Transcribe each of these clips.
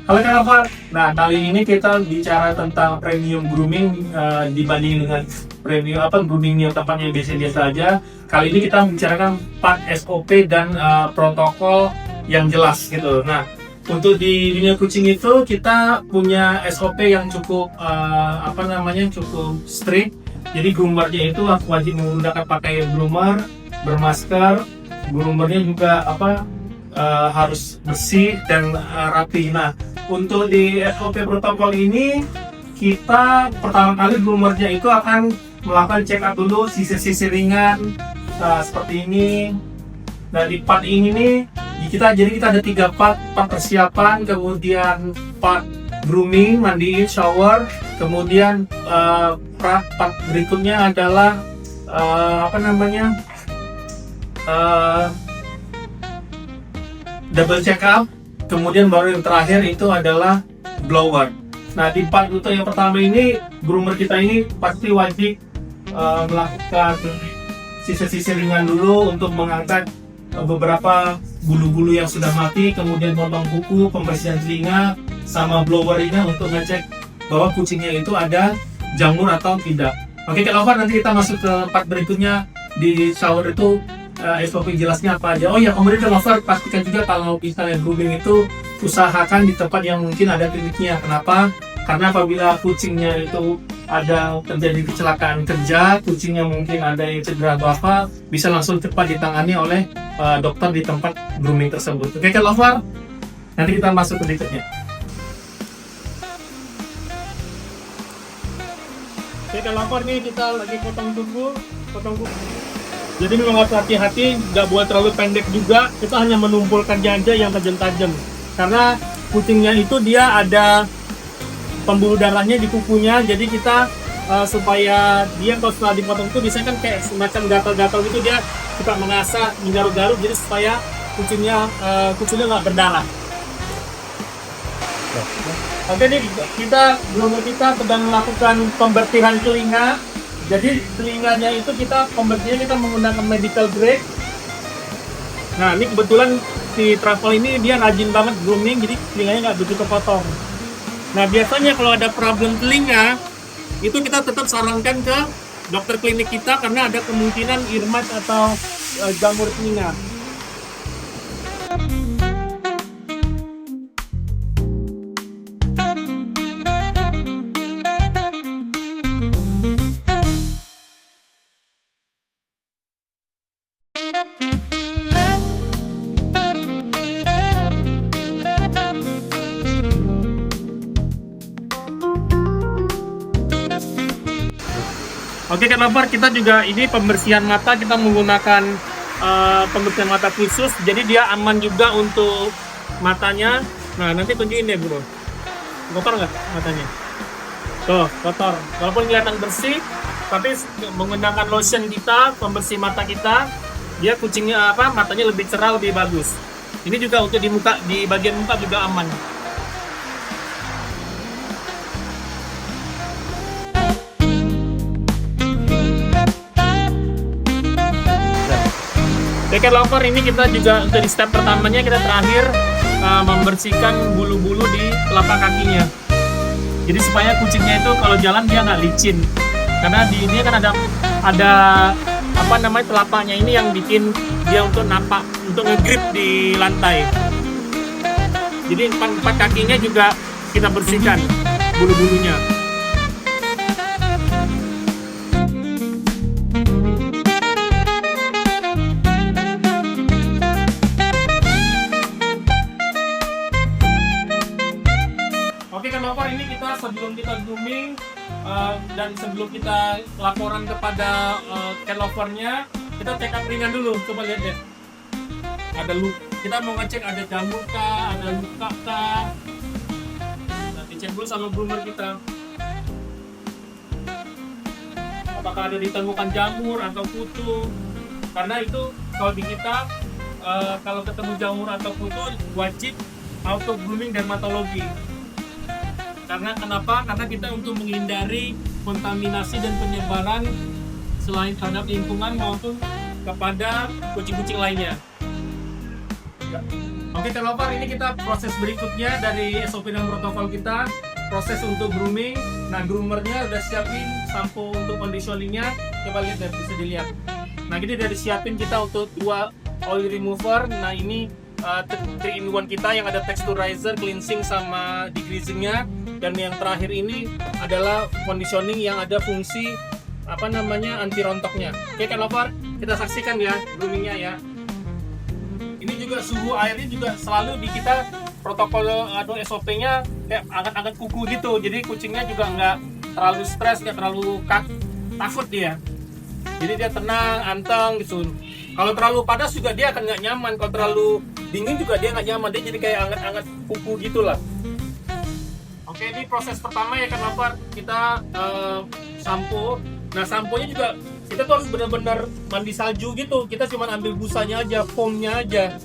Halo Kak Alfar. Nah, kali ini kita bicara tentang premium grooming dibanding dengan premium grooming yang tempatnya biasa-biasa aja. Kali ini kita membicarakan 4 SOP dan protokol yang jelas gitu. Nah, untuk di dunia kucing itu kita punya SOP yang cukup cukup strict. Jadi groomernya itu wajib menggunakan pakai groomer, bermasker, groomernya juga harus bersih dan rapi. Nah, untuk di SOP protokol ini kita pertama kali groomernya itu akan melakukan check up dulu sisir-sisir ringan seperti ini. Nah, di part ini nih kita ada 3 part persiapan, kemudian part grooming, mandiin, shower, kemudian part berikutnya adalah double check up, kemudian baru yang terakhir itu adalah blower. Nah, di part itu yang pertama ini groomer kita ini pasti wajib melakukan sisir-sisir ringan dulu untuk mengangkat beberapa bulu-bulu yang sudah mati, kemudian potong kuku, pembersihan telinga, sama blowernya untuk ngecek bahwa kucingnya itu ada jamur atau tidak. Oke, Kak Alvar, nanti kita masuk ke part berikutnya. Di shower itu SOP jelasnya apa aja. Oh ya, kemudian Kak Alvar pastikan juga kalau misalnya grooming itu usahakan di tempat yang mungkin ada kliniknya. Kenapa? Karena apabila kucingnya itu ada terjadi kecelakaan kerja, kucingnya mungkin ada yang cedera atau apa, bisa langsung cepat ditangani oleh dokter di tempat grooming tersebut. Oke, Kak Alvar, nanti kita masuk ke berikutnya. Oke, Kak Alvar, nih kita lagi potong kuku. Jadi memang harus hati-hati, nggak boleh terlalu pendek juga. Kita hanya menumpulkan aja yang tajam-tajam. Karena kucingnya itu dia ada pembuluh darahnya di kukunya, jadi kita supaya dia kalau setelah dipotong itu biasanya kan kayak semacam gatal-gatal gitu, dia suka mengasah, menggaruk-garuk, jadi supaya kucingnya nggak berdarah. Oke, nih kita sedang melakukan pembersihan telinga. Jadi telinganya itu pembersihannya kita menggunakan medical grade. Nah, ini kebetulan si Travel ini dia rajin banget grooming, jadi telinganya nggak begitu potong. Nah, biasanya kalau ada problem telinga, itu kita tetap sarankan ke dokter klinik kita karena ada kemungkinan ear mite atau jamur telinga. Oke, Kak Alvar, kita juga ini pembersihan mata, kita menggunakan pembersihan mata khusus, jadi dia aman juga untuk matanya. Nah, nanti tunjukin deh, bro. Kotor nggak matanya? Tuh, kotor. Walaupun kelihatan bersih, tapi menggunakan lotion kita, pembersih mata kita, dia matanya lebih cerah, lebih bagus. Ini juga untuk di bagian muka juga aman. Oke, Lover, ini kita juga untuk di step pertamanya kita terakhir membersihkan bulu-bulu di telapak kakinya. Jadi supaya kucingnya itu kalau jalan dia nggak licin. Karena di ini kan ada telapaknya ini yang bikin dia untuk napak, untuk nge-grip di lantai. Jadi empat kakinya juga kita bersihkan bulu-bulunya. Ini kita sebelum kita grooming dan sebelum kita laporan kepada cat lovernya, kita check up ringan dulu. Coba lihat deh, ada kita mau ngecek ada jamur kah, ada luka kah. Nanti cek dulu sama groomer kita, apakah ada ditemukan jamur atau kutu. Karena itu kalau di kita kalau ketemu jamur atau kutu wajib auto grooming dermatologi. Karena kenapa? Karena kita untuk menghindari kontaminasi dan penyebaran selain terhadap lingkungan maupun kepada kucing-kucing lainnya. Oke, Lover, ini kita proses berikutnya dari SOP dan protokol kita. Proses untuk grooming. Nah, groomernya udah siapin sampo untuk conditioningnya. Coba lihat, bisa dilihat. Nah, ini udah disiapin kita untuk 2 oil remover. Nah, ini 3-in-1 kita yang ada texturizer, cleansing, sama degreasingnya. Dan yang terakhir ini adalah conditioning yang ada fungsi anti rontoknya. Oke, Lover, kita saksikan ya groomingnya ya. Ini juga suhu airnya juga selalu di kita protokol atau SOP-nya kayak angkat-angkat kuku gitu. Jadi kucingnya juga nggak terlalu stres, nggak terlalu takut dia. Jadi dia tenang, anteng gitu. Kalau terlalu panas juga dia akan nggak nyaman. Kalau terlalu dingin juga dia nggak nyaman. Dia jadi kayak angkat-angkat kuku gitulah. Oke, ini proses pertama ya, Lover. Kita sampo. Nah, samponya juga kita tuh harus benar-benar mandi salju gitu. Kita cuma ambil busanya aja, foamnya aja.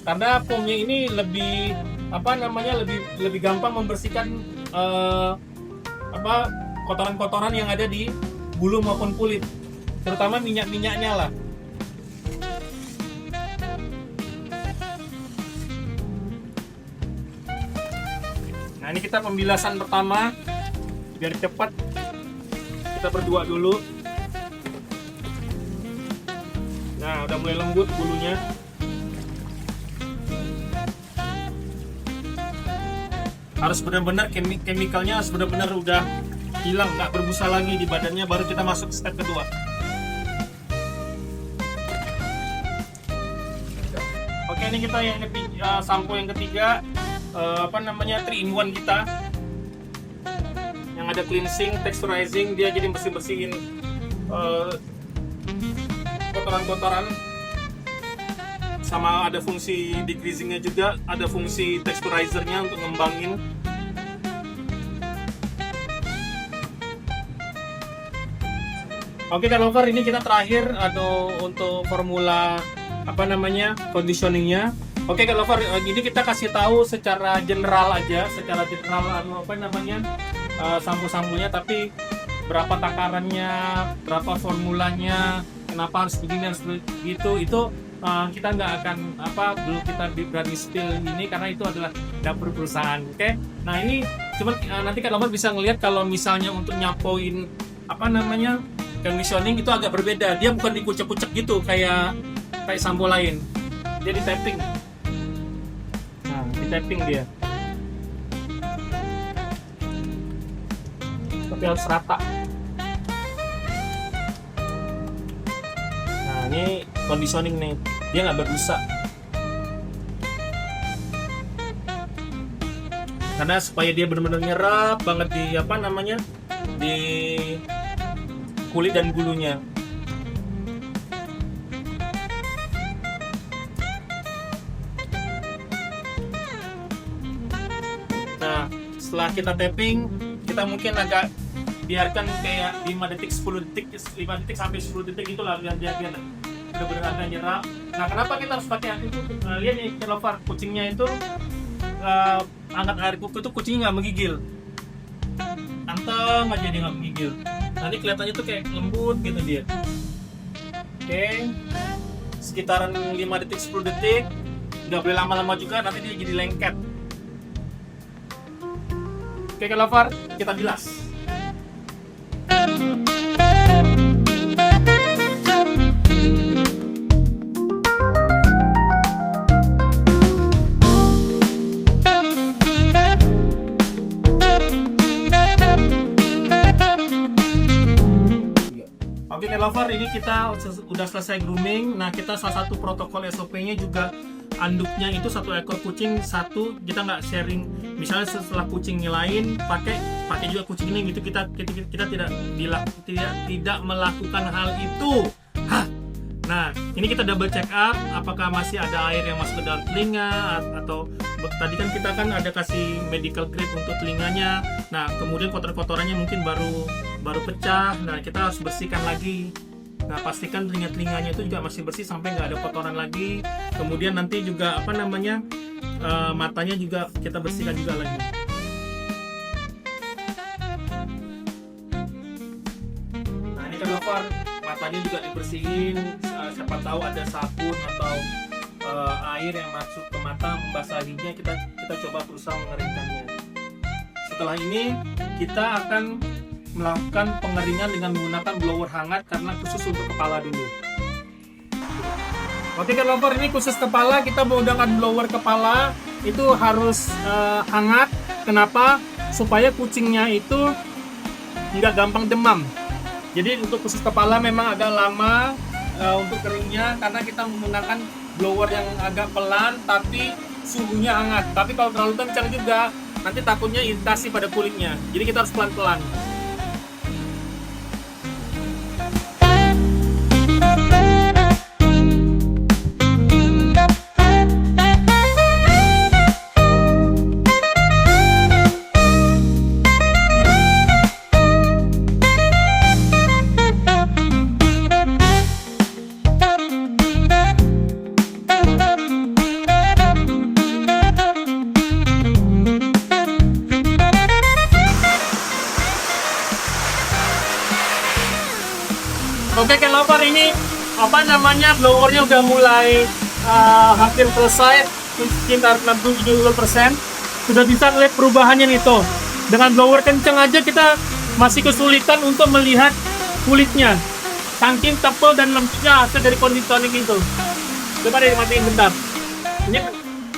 Karena foamnya ini lebih lebih gampang membersihkan kotoran-kotoran yang ada di bulu maupun kulit, terutama minyak-minyaknya lah. Nah, ini kita pembilasan pertama biar cepat. Kita berdua dulu. Nah, udah mulai lembut bulunya. Harus benar-benar chemicalnya harus benar-benar udah hilang, nggak berbusa lagi di badannya, baru kita masuk step kedua. Oke, ini kita yang ketiga, sampo yang ketiga, 3-in-1 kita. Yang ada cleansing, texturizing, dia jadi bersihin kotoran-kotoran, sama ada fungsi degreasingnya juga, ada fungsi texturizernya untuk ngembangin. Oke, Lover, ini kita terakhir atau untuk formula conditioningnya. Oke, Lover, ini kita kasih tahu secara general aja, sampo-samponya, tapi berapa takarannya, berapa formulanya, kenapa harus begini, harus begitu, itu kita nggak akan belum kita berani spill ini karena itu adalah dapur perusahaan. Oke, nah ini cuma nanti Lover bisa ngelihat kalau misalnya untuk nyapoin conditioning itu agak berbeda. Dia bukan dikucek-kucek gitu kayak sampo lain. Dia di tapping. Nah, di tapping dia. Tapi harus rata. Nah, ini conditioning nih. Dia nggak berbusa. Karena supaya dia benar-benar nyerap banget di di kulit dan bulunya. Nah, setelah kita tapping, kita mungkin agak biarkan kayak 5 detik, 10 detik, 5 detik sampai 10 detik itulah, biar benar-benar agak nyerap. Nah, kenapa kita harus pakai itu? Lihat nih, Lover, kucingnya itu angkat air kuku itu kucingnya nggak menggigil. Anteng aja dia nggak menggigil. Nanti kelihatannya tuh kayak lembut gitu dia. Oke, sekitaran 5 detik 10 detik, nggak boleh lama-lama juga, nanti dia jadi lengket. Oke, Lover, kita bilas. Oke, Lover, ini kita udah selesai grooming. Nah, kita salah satu protokol SOP-nya juga anduknya itu 1 ekor kucing, satu kita nggak sharing. Misalnya setelah kucing lain pakai juga kucing ini gitu, kita tidak melakukan hal itu. Nah, ini kita double check up apakah masih ada air yang masuk ke dalam telinga, atau tadi kan kita ada kasih medical grade untuk telinganya. Nah, kemudian kotoran-kotorannya mungkin baru pecah. Nah, kita harus bersihkan lagi. Nah, pastikan telinga-telinganya itu juga masih bersih sampai nggak ada kotoran lagi. Kemudian nanti juga matanya juga kita bersihkan juga lagi. Nah, ini Lover, matanya juga dibersihin. Siapa tahu ada sabun atau air yang masuk ke mata membasahinya, kita coba berusaha mengeringkannya. Setelah ini kita akan melakukan pengeringan dengan menggunakan blower hangat karena khusus untuk kepala dulu. Oke kan lover, ini khusus kepala, kita menggunakan blower kepala itu harus hangat. Kenapa? Supaya kucingnya itu nggak gampang demam. Jadi untuk khusus kepala memang agak lama untuk keringnya karena kita menggunakan blower yang agak pelan tapi suhunya hangat. Tapi kalau terlalu kencang juga nanti takutnya iritasi pada kulitnya. Jadi kita harus pelan-pelan. Oke kan lover, ini blowernya udah mulai hampir selesai, sekitar 60-70%. Sudah bisa lihat perubahannya nih tuh. Dengan blower kenceng aja kita masih kesulitan untuk melihat kulitnya, saking tebal dan lembutnya hasil dari conditioning itu. Coba deh matiin bentar.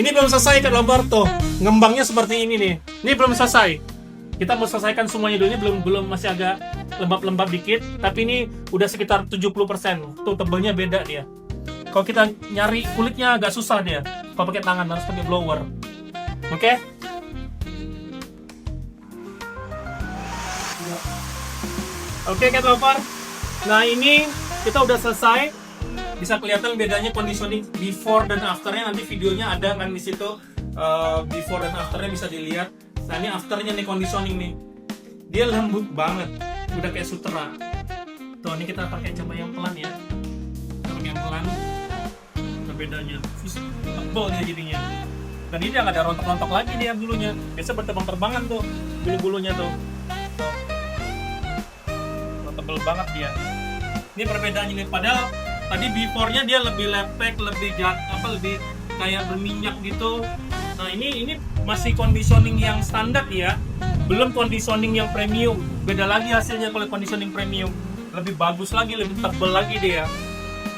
Ini belum selesai kan lover tuh, ngembangnya seperti ini nih. Ini belum selesai. Kita mau selesaikan semuanya dulu, ini belum masih agak lembab-lembab dikit, tapi ini udah sekitar 70%. Tuh tebalnya beda dia. Kalau kita nyari kulitnya agak susah dia. Kalau pakai tangan harus pakai blower. Oke? Oke cat lover. Nah ini kita udah selesai. Bisa kelihatan bedanya conditioning before dan afternya. Nanti videonya ada kan di situ. Before dan afternya bisa dilihat. Nah ini afternya nih conditioning nih, dia lembut banget, udah kayak sutera. Tuh ini kita pakai coba yang pelan ya, kita pakai yang pelan. Bedanya, tebal dia jadinya. Dan ini nggak ada rontok-rontok lagi dia bulunya. Biasa berterbang-terbangan tuh bulu-bulunya tuh. Tebal banget dia. Ini perbedaannya nih. Padahal tadi before-nya dia lebih lepek, lebih lebih kayak berminyak gitu. Nah ini masih conditioning yang standar ya, belum conditioning yang premium. Beda lagi hasilnya kalau conditioning premium, lebih bagus lagi, lebih tebal lagi dia.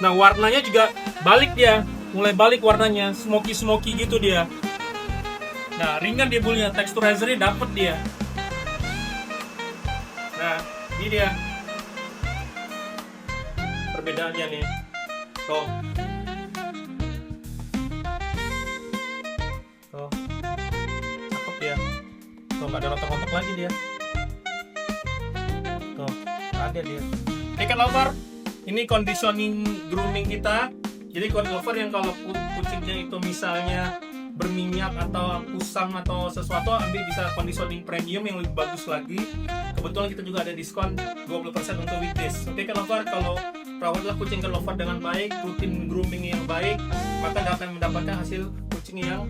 Nah warnanya juga balik dia, mulai balik warnanya, smoky gitu dia. Nah ringan dia bulunya, texturizernya dapet dia. Nah ini dia perbedaannya nih. Tuh. Cakep dia. Tuh nggak ada rontok-rontok lagi dia. Tuh ada dia. Oke kan lover, ini conditioning grooming kita. Jadi lover yang kalau kucingnya itu misalnya berminyak atau kusam atau sesuatu, ambil bisa conditioning premium yang lebih bagus lagi. Kebetulan kita juga ada diskon 20% untuk weekdays. Oke kan lover, kalau rawatlah kucing kan lover dengan baik, rutin grooming yang baik, maka dapat mendapatkan hasil kucing yang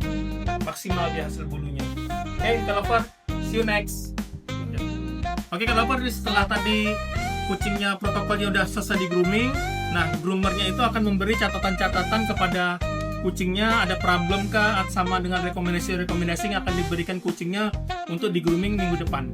maksimal di hasil bulunya. Oke kan lover, see you next. Oke kan lover, setelah tadi kucingnya protokolnya udah selesai di grooming, nah groomernya itu akan memberi catatan-catatan kepada kucingnya, ada problem kah sama dengan rekomendasi yang akan diberikan kucingnya untuk di grooming minggu depan.